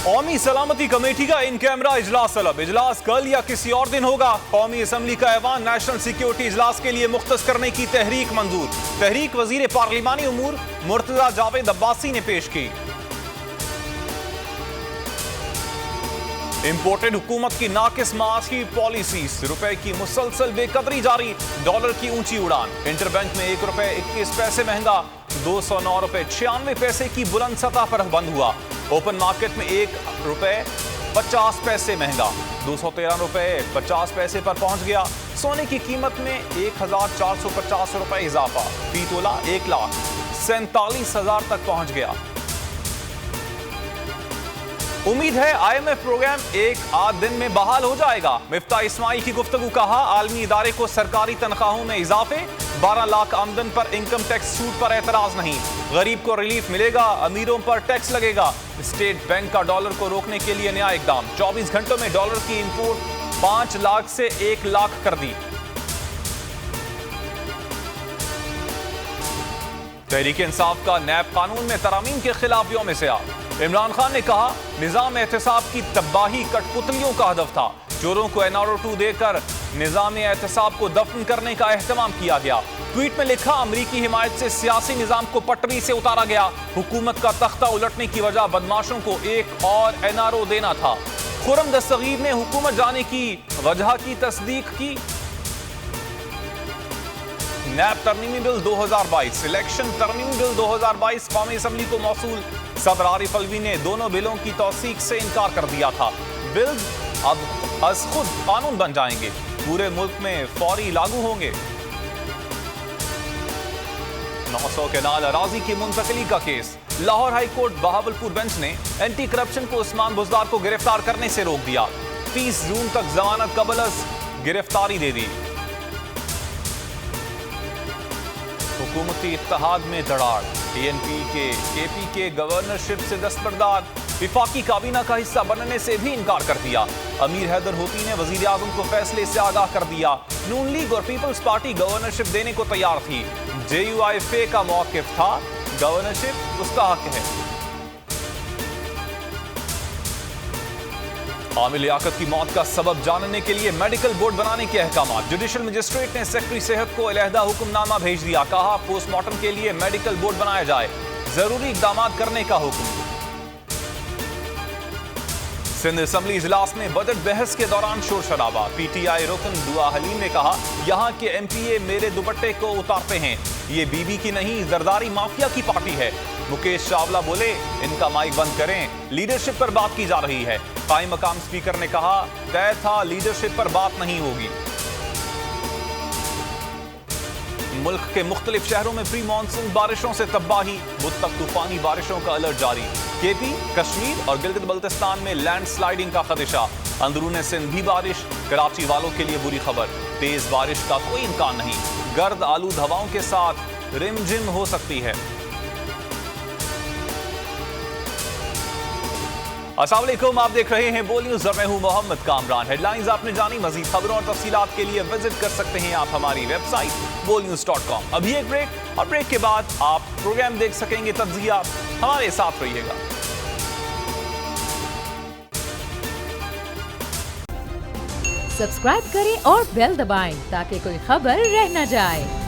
कौमी सलामती कमेटी का इन कैमरा इजलास तलब। इजलास कल या किसी और दिन होगा। कौमी असम्बली का ऐवान नेशनल सिक्योरिटी इजलास के लिए मुख्तस करने की तहरीक मंजूर। तहरीक वजीर पार्लिमानी उमूर मुर्तजा जावेद अब्बासी ने पेश की। इंपोर्टेड हुकूमत की नाकिस माशी पॉलिसी, रुपए की मुसलसल बेकदरी जारी, डॉलर की ऊंची उड़ान। इंटरबैंक में 1 रुपए 21 पैसे महंगा, 209 रुपए 96 पैसे की बुलंद सतह पर बंद हुआ। ओपन मार्केट में 1 रुपए 50 पैसे महंगा, 213 रुपए 50 पैसे पर पहुंच गया। सोने की कीमत में 1450 रुपए इजाफा, फी तोला 1,47,000 तक पहुंच गया। उम्मीद है IMF प्रोग्राम 1 आध दिन में बहाल हो जाएगा। मिफ्ता इस्माइल की गुफ्तगू, कहा आलमी इदारे को सरकारी तनख्वाहों में इजाफे, 12 लाख आमदन पर इनकम टैक्स छूट पर एतराज नहीं। गरीब को रिलीफ मिलेगा, अमीरों पर टैक्स लगेगा। स्टेट बैंक का डॉलर को रोकने के लिए नया इकदाम, 24 घंटों में डॉलर की इंपोर्ट 5 लाख से 1 लाख कर दी। तहरीक इंसाफ का नैब कानून में तरामीम के खिलाफ यौम सियाह। इमरान खान ने कहा निजाम एहतसाब की तबाही कठपुतलियों का हदफ था। चोरों को NRO 2 देकर निजाम एहतसाब को दफन करने का एहतमाम किया गया। ट्वीट में लिखा अमरीकी हिमायत से सियासी निजाम को पटरी से उतारा गया। हुकूमत का तख्ता उलटने की वजह बदमाशों को एक और NRO देना था। खुर्रम दस्तगीर ने हुकूमत जाने की वजह की तस्दीक की। नैब तरमीमी बिल 2022, इलेक्शन तरमीमी बिल 2022 कौमी असम्बली को मौसूल। सदर आरिफ अलवी ने दोनों बिलों की तौसीक से इनकार कर दिया था। बिल अब अज खुद कानून बन जाएंगे, पूरे मुल्क में फौरी लागू होंगे। 900 केनाल अराजी की मुंतकली का case. Lahore high court Bahawalpur bench ने एंटी करप्शन को उस्मान बुजदार को गिरफ्तार करने से रोक दिया। 30 जून तक जमानत कबलस गिरफ्तारी दे दी। हुकूमती इत्तेहाद में दरार, TNP के KP के गवर्नरशिप से दस्तबरदार। विफाकी काबीना का हिस्सा बनने से भी इनकार कर दिया। अमीर हैदर होती ने वजीर आजम को फैसले से आगाह कर दिया। नून लीग और पीपल्स पार्टी गवर्नरशिप देने को तैयार थी। JUIFA का मौकिफ था गवर्नरशिप उसका हक है। आमिर लियाकत की मौत का सबब जानने के लिए मेडिकल बोर्ड बनाने के अहकाम। जुडिशल मजिस्ट्रेट ने सेक्रेटरी सेहत को अलहदा हुक्मनामा भेज दिया। कहा पोस्टमार्टम के लिए मेडिकल बोर्ड बनाया जाए, जरूरी इकदाम करने का हुक्म। सिंध असम्बली इजलास में बजट बहस के दौरान शोर शराबा। PTI रुकन दुआ हलीम ने कहा यहां के MPA मेरे दुपट्टे को उतारते हैं, ये बीबी की नहीं जरदारी माफिया की पार्टी है। मुकेश चावला बोले इनका माइक बंद करें, लीडरशिप पर बात की जा रही है। कायम मकाम स्पीकर ने कहा तय था लीडरशिप पर बात नहीं होगी। मुल्क के मुख्तलिफ शहरों में प्री मानसून बारिशों से तबाही, बुध तक तूफानी बारिशों का अलर्ट जारी। KP, कश्मीर और गिलगित बल्तिस्तान में लैंडस्लाइडिंग का खदशा। अंदरूने सिंध भी बारिश, कराची वालों के लिए बुरी खबर, तेज बारिश का कोई इम्कान नहीं। गर्द आलूद हवाओं के साथ रिमझिम हो सकती है। अस्सलाम वालेकुम, आप देख रहे हैं बोल न्यूज़ और मैं हूं मोहम्मद कामरान। हेडलाइंस आपने जानी, मजीद खबरों और तफसीलात के लिए विजिट कर सकते हैं आप हमारी वेबसाइट bolnews.com। अभी एक ब्रेक और ब्रेक के बाद आप प्रोग्राम देख सकेंगे तज्जिया। हमारे साथ रहिएगा। सब्सक्राइब करें और बेल दबाएं ताकि कोई खबर रह न जाए।